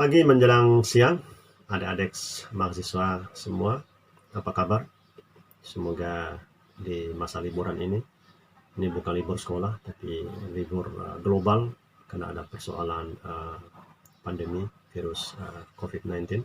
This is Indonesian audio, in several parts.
pagi menjelang siang, adik-adik mahasiswa semua, apa kabar? Semoga di masa liburan ini bukan libur sekolah, tapi libur global karena ada persoalan pandemi virus COVID-19.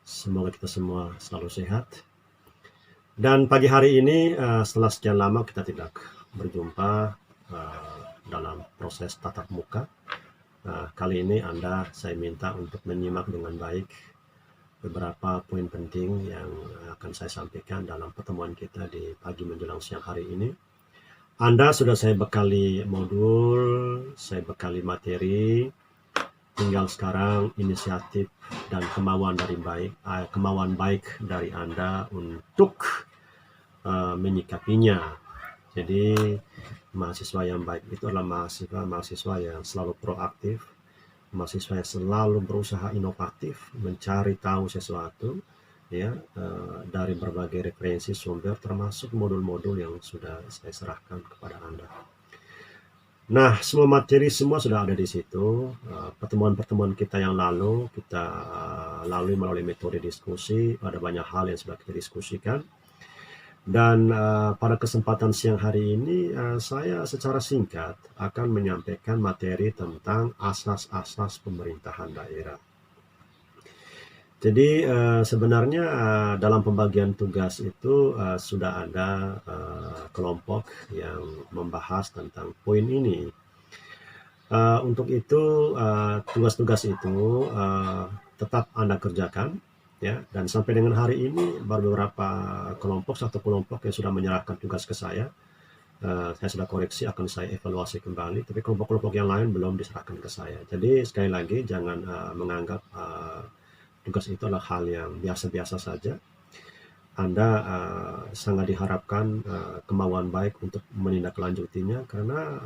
Semoga kita semua selalu sehat. Dan pagi hari ini, setelah sekian lama kita tidak berjumpa dalam proses tatap muka, kali ini saya minta untuk menyimak dengan baik beberapa poin penting yang akan saya sampaikan dalam pertemuan kita di pagi menjelang siang hari ini. Anda sudah saya bekali modul, saya bekali materi, tinggal sekarang inisiatif dan kemauan baik dari Anda untuk menyikapinya. Jadi mahasiswa yang baik itu adalah mahasiswa yang selalu proaktif, mahasiswa yang selalu berusaha inovatif, mencari tahu sesuatu, ya, dari berbagai referensi sumber, termasuk modul-modul yang sudah saya serahkan kepada Anda. Nah, semua materi semua sudah ada di situ. Pertemuan-pertemuan kita yang lalu kita lalui melalui metode diskusi, ada banyak hal yang sudah kita diskusikan. Dan pada kesempatan siang hari ini saya secara singkat akan menyampaikan materi tentang asas-asas pemerintahan daerah. Jadi sebenarnya dalam pembagian tugas itu sudah ada kelompok yang membahas tentang poin ini. Untuk itu tugas-tugas itu tetap Anda kerjakan. Ya, dan sampai dengan hari ini baru beberapa satu kelompok yang sudah menyerahkan tugas ke saya. Saya sudah koreksi, akan saya evaluasi kembali, tapi kelompok-kelompok yang lain belum diserahkan ke saya. Jadi sekali lagi jangan menganggap tugas itu adalah hal yang biasa-biasa saja. Anda sangat diharapkan kemauan baik untuk menindaklanjutinya, karena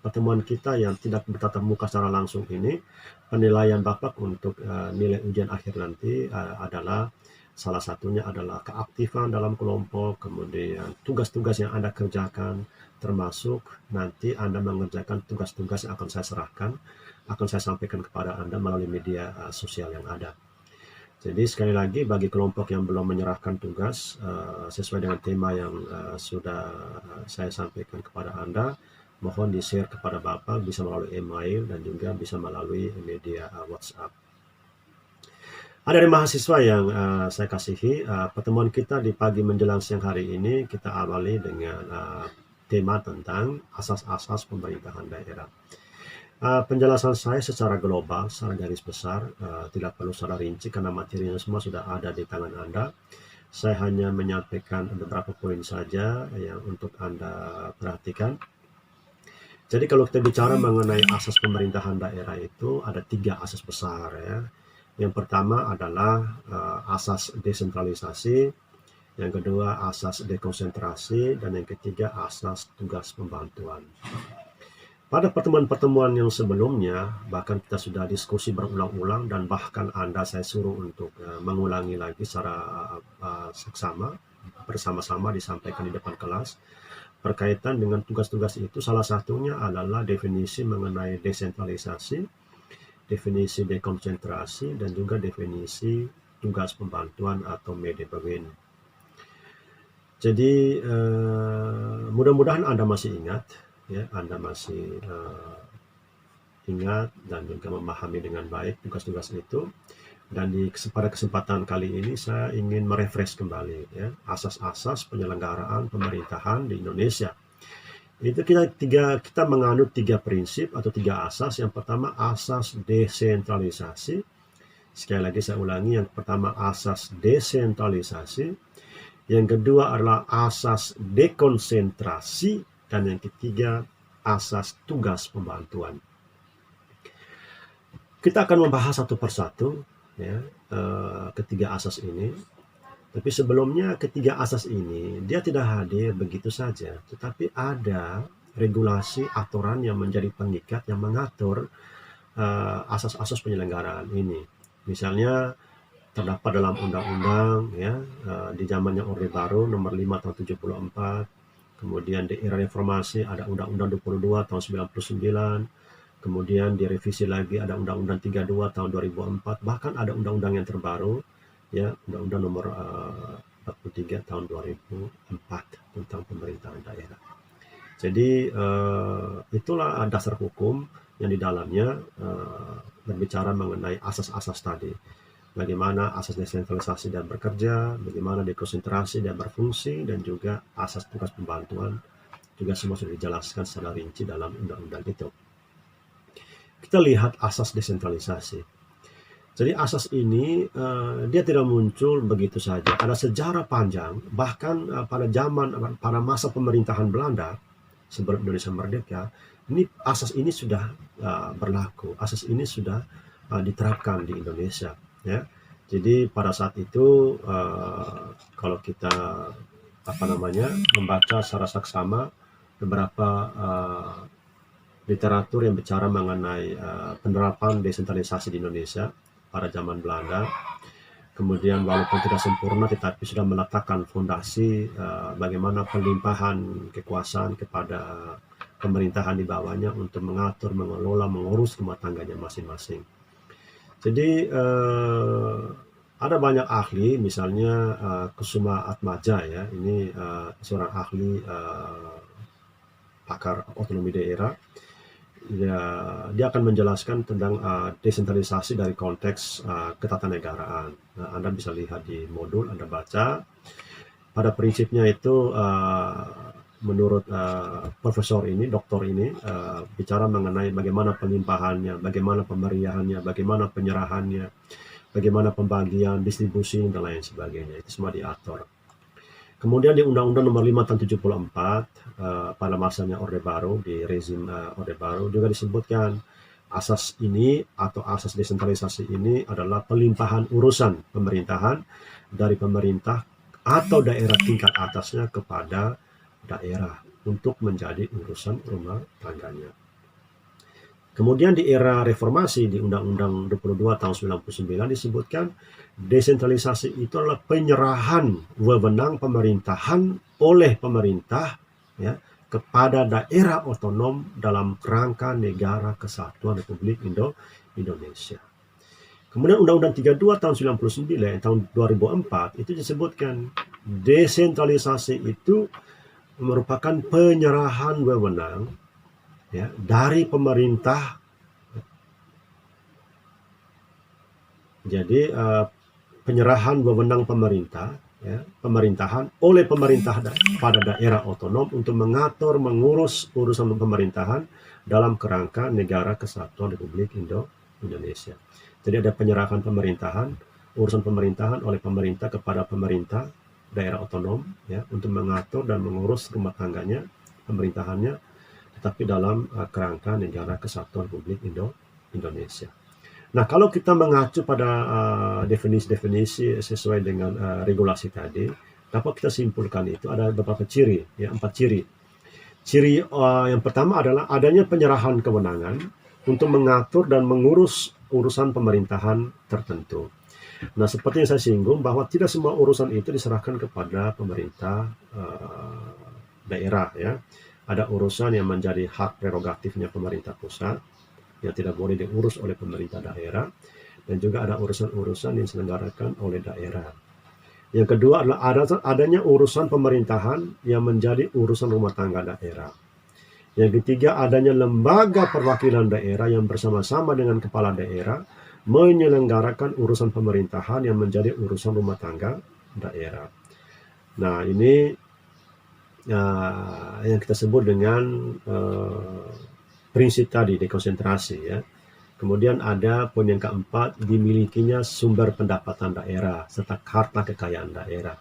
pertemuan kita yang tidak bertatap muka secara langsung ini, penilaian Bapak untuk nilai ujian akhir nanti adalah salah satunya adalah keaktifan dalam kelompok, kemudian tugas-tugas yang Anda kerjakan, termasuk nanti Anda mengerjakan tugas-tugas yang akan saya serahkan, akan saya sampaikan kepada Anda melalui media sosial yang ada. Jadi sekali lagi bagi kelompok yang belum menyerahkan tugas sesuai dengan tema yang sudah saya sampaikan kepada Anda, mohon di-share kepada Bapak, bisa melalui email dan juga bisa melalui media WhatsApp. Ada dari mahasiswa yang saya kasihi, pertemuan kita di pagi menjelang siang hari ini kita awali dengan tema tentang asas-asas pemerintahan daerah. Penjelasan saya secara global, secara garis besar, tidak perlu secara rinci karena materinya semua sudah ada di tangan Anda. Saya hanya menyampaikan beberapa poin saja yang untuk Anda perhatikan. Jadi kalau kita bicara mengenai asas pemerintahan daerah itu ada 3 asas besar, ya. Yang pertama adalah asas desentralisasi, yang kedua asas dekonsentrasi, dan yang ketiga asas tugas pembantuan. Pada pertemuan-pertemuan yang sebelumnya, bahkan kita sudah diskusi berulang-ulang dan bahkan saya suruh untuk mengulangi lagi secara seksama, bersama-sama disampaikan di depan kelas. Berkaitan dengan tugas-tugas itu, salah satunya adalah definisi mengenai desentralisasi, definisi dekonsentrasi, dan juga definisi tugas pembantuan atau medebewin. Jadi mudah-mudahan Anda masih ingat, ya, Anda masih ingat dan juga memahami dengan baik tugas-tugas itu. Dan pada kesempatan kali ini saya ingin merefresh kembali, ya, asas-asas penyelenggaraan pemerintahan di Indonesia. Itu kita menganut 3 prinsip atau 3 asas. Yang pertama asas desentralisasi. Sekali lagi saya ulangi, yang pertama asas desentralisasi. Yang kedua adalah asas dekonsentrasi, dan yang ketiga asas tugas pembantuan. Kita akan membahas satu persatu, ya, ketiga asas ini. Tapi sebelumnya ketiga asas ini dia tidak hadir begitu saja, tetapi ada regulasi aturan yang menjadi pengikat yang mengatur asas-asas penyelenggaraan ini. Misalnya terdapat dalam undang-undang, ya, di zamannya Orde Baru nomor 5 tahun 74. Kemudian di era reformasi ada Undang-Undang 22 tahun 99, kemudian direvisi lagi ada Undang-Undang 32 tahun 2004, bahkan ada undang-undang yang terbaru, ya, Undang-Undang nomor 43 tahun 2004 tentang pemerintahan daerah. Jadi itulah dasar hukum yang di dalamnya berbicara mengenai asas-asas tadi. Bagaimana asas desentralisasi dan bekerja, bagaimana dekonsentrasi dan berfungsi, dan juga asas tugas pembantuan juga semua sudah dijelaskan secara rinci dalam undang-undang itu. Kita lihat asas desentralisasi. Jadi asas ini dia tidak muncul begitu saja. Ada sejarah panjang, bahkan pada masa pemerintahan Belanda sebelum Indonesia merdeka, asas ini sudah berlaku. Asas ini sudah diterapkan di Indonesia. Ya, jadi pada saat itu kalau kita membaca secara saksama beberapa literatur yang bicara mengenai penerapan desentralisasi di Indonesia pada zaman Belanda, kemudian walaupun tidak sempurna tetapi sudah meletakkan fondasi bagaimana pelimpahan kekuasaan kepada pemerintahan di bawahnya untuk mengatur, mengelola, mengurus rumah tangganya masing-masing. Jadi ada banyak ahli, misalnya Kusuma Atmaja, ya, ini seorang ahli pakar otonomi daerah. Ya, dia akan menjelaskan tentang desentralisasi dari konteks ketatanegaraan. Nah, Anda bisa lihat di modul, Anda baca. Pada prinsipnya itu menurut profesor ini, doktor ini, bicara mengenai bagaimana pelimpahannya, bagaimana pemberiannya, bagaimana penyerahannya, bagaimana pembagian, distribusi, dan lain sebagainya. Itu semua diatur. Kemudian di Undang-Undang Nomor 5 Tahun 74 pada masanya Orde Baru, di rezim Orde Baru juga disebutkan asas ini atau asas desentralisasi ini adalah pelimpahan urusan pemerintahan dari pemerintah atau daerah tingkat atasnya kepada daerah untuk menjadi urusan rumah tangganya. Kemudian di era reformasi di Undang-Undang 22 tahun 99 disebutkan desentralisasi itu adalah penyerahan wewenang pemerintahan oleh pemerintah, ya, kepada daerah otonom dalam kerangka Negara Kesatuan Republik Indonesia. Kemudian Undang-Undang 32 tahun 99 tahun 2004 itu disebutkan desentralisasi itu merupakan penyerahan wewenang, ya, dari pemerintah. Jadi penyerahan wewenang pemerintah, ya, pemerintahan oleh pemerintah pada daerah otonom untuk mengatur, mengurus urusan pemerintahan dalam kerangka Negara Kesatuan Republik Indonesia. Jadi ada penyerahan pemerintahan, urusan pemerintahan oleh pemerintah kepada pemerintah daerah otonom, ya, untuk mengatur dan mengurus rumah tangganya, pemerintahannya, tetapi dalam kerangka Negara Kesatuan Republik Indonesia. Nah, kalau kita mengacu pada definisi-definisi sesuai dengan regulasi tadi, dapat kita simpulkan itu ada beberapa ciri, ya, 4 ciri. Ciri yang pertama adalah adanya penyerahan kewenangan untuk mengatur dan mengurus urusan pemerintahan tertentu. Nah, seperti yang saya singgung bahwa tidak semua urusan itu diserahkan kepada pemerintah daerah, ya. Ada urusan yang menjadi hak prerogatifnya pemerintah pusat yang tidak boleh diurus oleh pemerintah daerah, dan juga ada urusan-urusan yang diselenggarakan oleh daerah. Yang kedua adalah adanya urusan pemerintahan yang menjadi urusan rumah tangga daerah. Yang ketiga adanya lembaga perwakilan daerah yang bersama-sama dengan kepala daerah menyelenggarakan urusan pemerintahan yang menjadi urusan rumah tangga daerah. Nah, ini yang kita sebut dengan prinsip tadi, dekonsentrasi, ya. Kemudian ada poin yang keempat, dimilikinya sumber pendapatan daerah serta harta kekayaan daerah.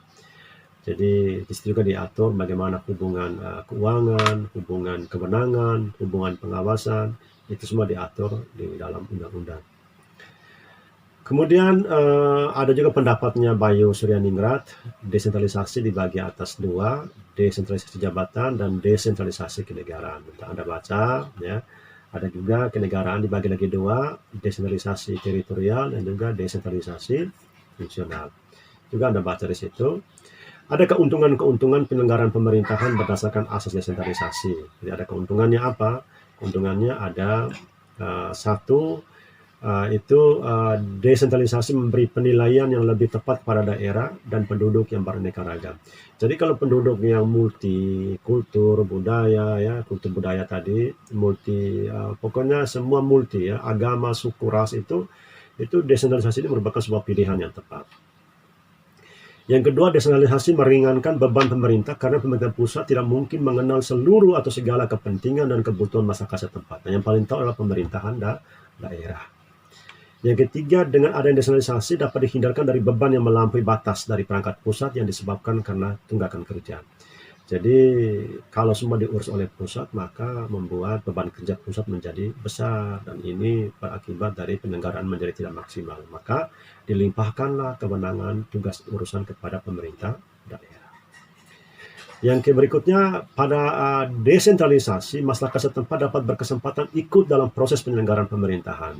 Jadi di situ juga diatur bagaimana hubungan keuangan, hubungan kewenangan, hubungan pengawasan, itu semua diatur di dalam undang-undang. Kemudian ada juga pendapatnya Bayu Suryaningrat, desentralisasi dibagi atas 2, desentralisasi jabatan dan desentralisasi kenegaraan. Anda baca, ya. Ada juga kenegaraan dibagi lagi 2, desentralisasi teritorial dan juga desentralisasi fungsional. Juga Anda baca di situ. Ada keuntungan-keuntungan penyelenggaraan pemerintahan berdasarkan asas desentralisasi. Jadi ada keuntungannya apa? Keuntungannya ada Satu, desentralisasi memberi penilaian yang lebih tepat kepada daerah dan penduduk yang beraneka ragam. Jadi kalau penduduk yang multi kultur budaya ya, kultur budaya tadi multi, pokoknya semua multi ya, agama, suku, ras itu desentralisasi ini merupakan sebuah pilihan yang tepat. Yang kedua, desentralisasi meringankan beban pemerintah karena pemerintah pusat tidak mungkin mengenal seluruh atau segala kepentingan dan kebutuhan masyarakat setempat. Yang paling tahu adalah pemerintahan daerah. Yang ketiga, dengan adanya desentralisasi dapat dihindarkan dari beban yang melampaui batas dari perangkat pusat yang disebabkan karena tunggakan kerja. Jadi kalau semua diurus oleh pusat, maka membuat beban kerja pusat menjadi besar, dan ini berakibat dari penyelenggaraan menjadi tidak maksimal. Maka dilimpahkanlah kewenangan tugas urusan kepada pemerintah daerah. Yang berikutnya, pada desentralisasi, masyarakat setempat dapat berkesempatan ikut dalam proses penyelenggaraan pemerintahan.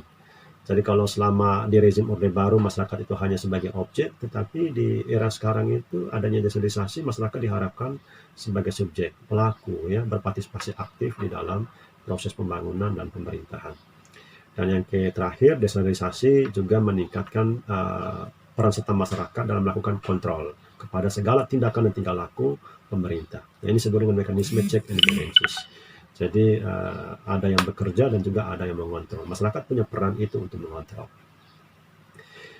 Jadi kalau selama di rezim Orde Baru masyarakat itu hanya sebagai objek, tetapi di era sekarang itu adanya desentralisasi, masyarakat diharapkan sebagai subjek, pelaku ya, berpartisipasi aktif di dalam proses pembangunan dan pemerintahan. Dan yang terakhir, desentralisasi juga meningkatkan peran serta masyarakat dalam melakukan kontrol kepada segala tindakan dan tingkah laku pemerintah. Nah, ini disebut dengan mekanisme check and balances. Jadi ada yang bekerja dan juga ada yang mengontrol. Masyarakat punya peran itu untuk mengontrol.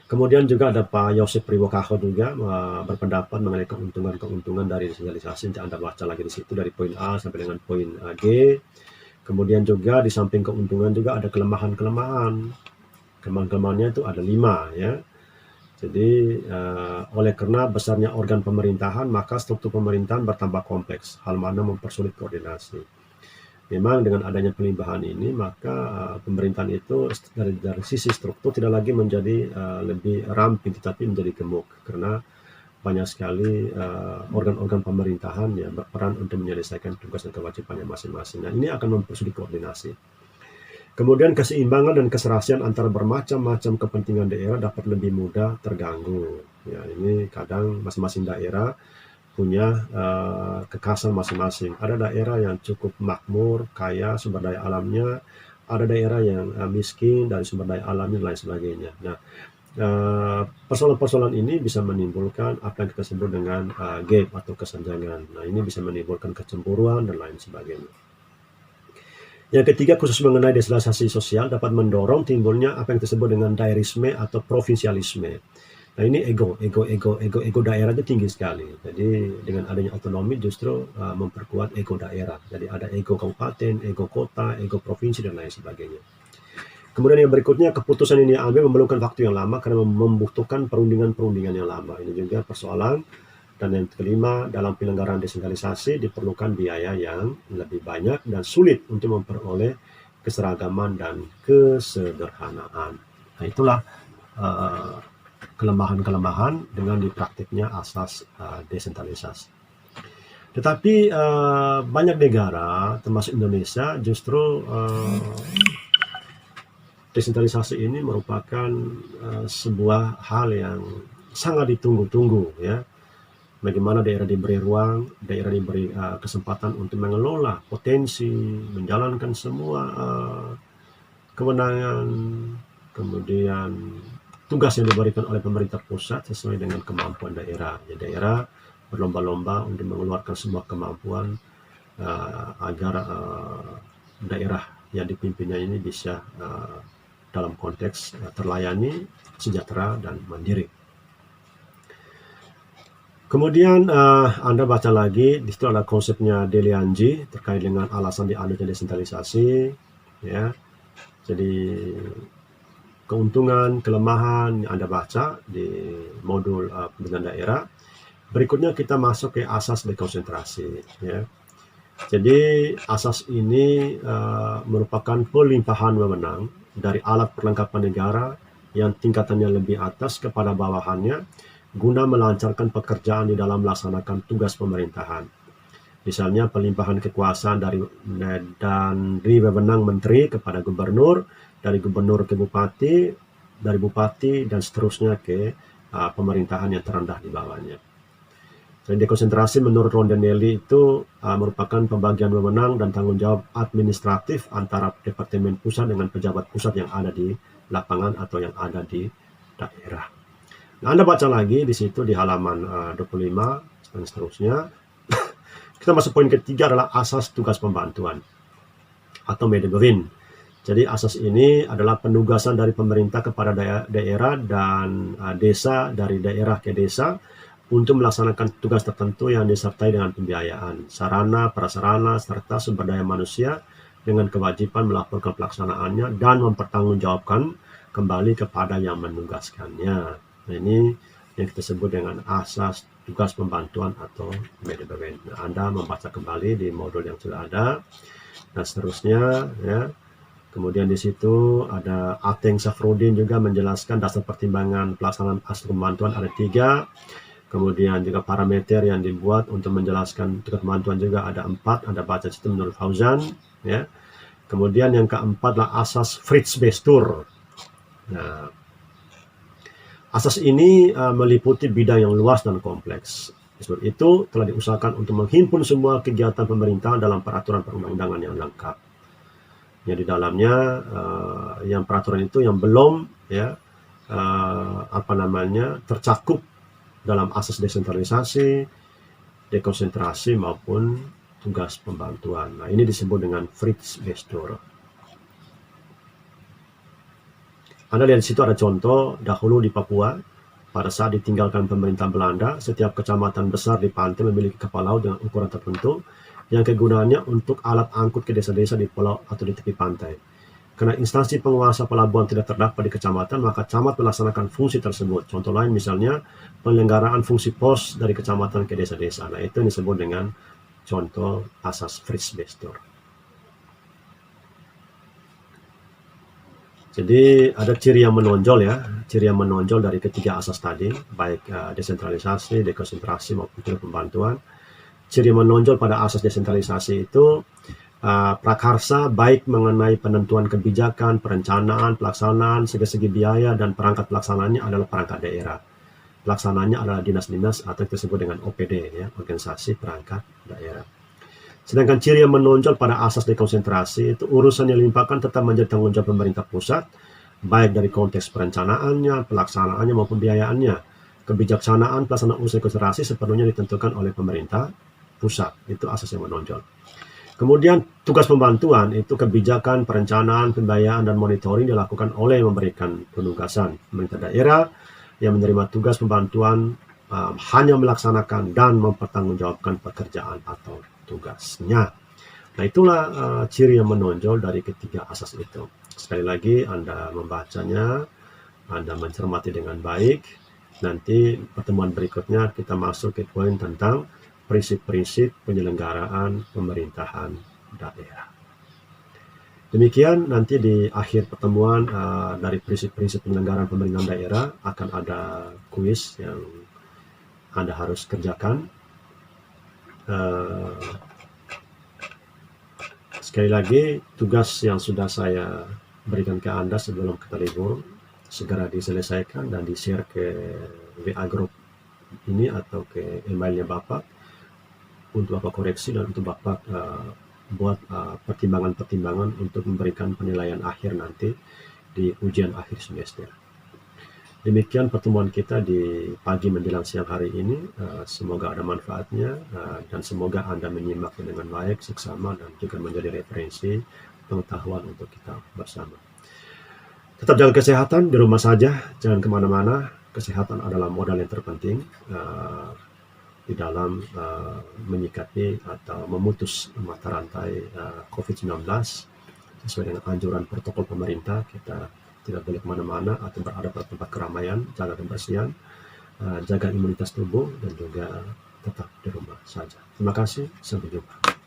Kemudian juga ada Pak Yosef Priwokaho juga berpendapat mengenai keuntungan-keuntungan dari desentralisasi. Nanti Anda baca lagi di situ dari poin A sampai dengan poin G. Kemudian juga di samping keuntungan juga ada kelemahan-kelemahan. Kelemahan-kelemahannya itu ada 5 ya. Jadi oleh karena besarnya organ pemerintahan, maka struktur pemerintahan bertambah kompleks, hal mana mempersulit koordinasi. Memang dengan adanya pelimbahan ini, maka pemerintahan itu dari sisi struktur tidak lagi menjadi lebih ramping, tetapi menjadi gemuk, karena banyak sekali organ-organ pemerintahan yang berperan untuk menyelesaikan tugas dan kewajibannya masing-masing. Nah, ini akan mempersulit koordinasi. Kemudian keseimbangan dan keserasian antara bermacam-macam kepentingan daerah dapat lebih mudah terganggu. Ya, ini kadang masing-masing daerah punya kekhasan masing-masing. Ada daerah yang cukup makmur, kaya sumber daya alamnya, ada daerah yang miskin dari sumber daya alamnya dan lain sebagainya. Nah, persoalan-persoalan ini bisa menimbulkan apa yang kita sebut dengan gap atau kesenjangan. Nah, ini bisa menimbulkan kecemburuan dan lain sebagainya. Yang ketiga, khusus mengenai desentralisasi sosial dapat mendorong timbulnya apa yang disebut dengan daerisme atau provinsialisme. Nah, ini ego daerah itu tinggi sekali. Jadi dengan adanya otonomi justru memperkuat ego daerah. Jadi ada ego kabupaten, ego kota, ego provinsi dan lain sebagainya. Kemudian yang berikutnya, keputusan ini diambil memerlukan waktu yang lama karena membutuhkan perundingan-perundingan yang lama. Ini juga persoalan. Dan yang kelima, dalam penyelenggaraan desentralisasi diperlukan biaya yang lebih banyak dan sulit untuk memperoleh keseragaman dan kesederhanaan. Nah, itulah kelemahan-kelemahan dengan dipraktiknya asas desentralisasi. Tetapi banyak negara, termasuk Indonesia, justru desentralisasi ini merupakan sebuah hal yang sangat ditunggu-tunggu ya. Bagaimana daerah diberi ruang, daerah diberi kesempatan untuk mengelola potensi, menjalankan semua kewenangan, kemudian tugas yang diberikan oleh pemerintah pusat sesuai dengan kemampuan daerah. Ya, daerah berlomba-lomba untuk mengeluarkan semua kemampuan agar daerah yang dipimpinnya ini bisa dalam konteks terlayani, sejahtera, dan mandiri. Kemudian Anda baca lagi, di situ ada konsepnya Delianji terkait dengan alasan diadanya desentralisasi. Ya. Jadi keuntungan, kelemahan Anda baca di modul pemerintahan daerah. Berikutnya kita masuk ke asas dekonsentrasi. Ya. Jadi asas ini merupakan pelimpahan wewenang dari alat perlengkapan negara yang tingkatannya lebih atas kepada bawahannya guna melancarkan pekerjaan di dalam melaksanakan tugas pemerintahan. Misalnya pelimpahan kekuasaan dari wewenang menteri kepada gubernur, dari gubernur ke bupati, dari bupati dan seterusnya ke pemerintahan yang terendah di bawahnya. Jadi dekonsentrasi menurut Rondanelli itu merupakan pembagian wewenang dan tanggung jawab administratif antara departemen pusat dengan pejabat pusat yang ada di lapangan atau yang ada di daerah. Nah, Anda baca lagi di situ di halaman 25 dan seterusnya. Kita masuk poin ketiga adalah asas tugas pembantuan atau Medebevin. Jadi asas ini adalah penugasan dari pemerintah kepada daerah dan desa dari daerah ke desa untuk melaksanakan tugas tertentu yang disertai dengan pembiayaan, sarana, prasarana, serta sumber daya manusia dengan kewajiban melaporkan pelaksanaannya dan mempertanggungjawabkan kembali kepada yang menugaskannya. Nah, ini yang kita sebut dengan asas tugas pembantuan atau Medebevin. Nah, Anda membaca kembali di modul yang sudah ada dan seterusnya ya. Kemudian di situ ada Ateng Safrudin juga menjelaskan dasar pertimbangan pelaksanaan asas pembantuan ada 3. Kemudian juga parameter yang dibuat untuk menjelaskan tugas pembantuan juga ada 4. Anda baca situ menurut Fauzan ya. Kemudian yang keempat adalah asas Fritz Bestur. Nah, asas ini meliputi bidang yang luas dan kompleks. Sebab itu telah diusahakan untuk menghimpun semua kegiatan pemerintah dalam peraturan perundang-undangan yang lengkap. Ya, di dalamnya yang peraturan itu yang belum ya tercakup dalam asas desentralisasi, dekonsentrasi maupun tugas pembantuan. Nah, ini disebut dengan Fritz Bestur. Anda lihat di situ ada contoh dahulu di Papua pada saat ditinggalkan pemerintah Belanda, setiap kecamatan besar di pantai memiliki kapal laut dengan ukuran tertentu yang kegunaannya untuk alat angkut ke desa-desa di pulau atau di tepi pantai. Karena instansi penguasa pelabuhan tidak terdapat di kecamatan, maka camat melaksanakan fungsi tersebut. Contoh lain misalnya penyelenggaraan fungsi pos dari kecamatan ke desa-desa. Nah, itu disebut dengan contoh asas Fritz Bestur. Jadi ada ciri yang menonjol ya, ciri yang menonjol dari ketiga asas tadi, baik desentralisasi, dekonsentrasi maupun tugas pembantuan. Ciri yang menonjol pada asas desentralisasi itu prakarsa baik mengenai penentuan kebijakan, perencanaan, pelaksanaan, segi-segi biaya dan perangkat pelaksanaannya adalah perangkat daerah. Pelaksananya adalah dinas-dinas atau yang disebut dengan OPD ya, organisasi perangkat daerah. Sedangkan ciri yang menonjol pada asas dekonsentrasi itu urusan yang dilimpahkan tetap menjadi tanggung jawab pemerintah pusat, baik dari konteks perencanaannya, pelaksanaannya maupun biayaannya. Kebijaksanaan pelaksanaan usaha konsentrasi sepenuhnya ditentukan oleh pemerintah pusat. Itu asas yang menonjol. Kemudian tugas pembantuan itu kebijakan, perencanaan, pembiayaan, dan monitoring dilakukan oleh memberikan penugasan pemerintah daerah yang menerima tugas pembantuan hanya melaksanakan dan mempertanggungjawabkan pekerjaan atau tugasnya. Nah, itulah ciri yang menonjol dari ketiga asas itu. Sekali lagi Anda membacanya, Anda mencermati dengan baik. Nanti pertemuan berikutnya kita masuk ke poin tentang prinsip-prinsip penyelenggaraan pemerintahan daerah. Demikian nanti di akhir pertemuan dari prinsip-prinsip penyelenggaraan pemerintahan daerah akan ada kuis yang Anda harus kerjakan. Sekali lagi tugas yang sudah saya berikan ke Anda sebelum kita libur segera diselesaikan dan di-share ke WA group ini atau ke emailnya Bapak untuk Bapak koreksi dan untuk Bapak buat pertimbangan-pertimbangan untuk memberikan penilaian akhir nanti di ujian akhir semester. Demikian pertemuan kita di pagi menjelang siang hari ini. Semoga ada manfaatnya dan semoga Anda menyimaknya dengan baik, seksama dan juga menjadi referensi pengetahuan untuk kita bersama. Tetap jaga kesehatan di rumah saja, jangan kemana-mana. Kesehatan adalah modal yang terpenting di dalam menyikapi atau memutus mata rantai COVID-19 sesuai dengan anjuran protokol pemerintah. Kita tidak boleh kemana-mana atau berada pada tempat keramaian, jaga kebersihan, jaga imunitas tubuh dan juga tetap di rumah saja. Terima kasih, sampai jumpa.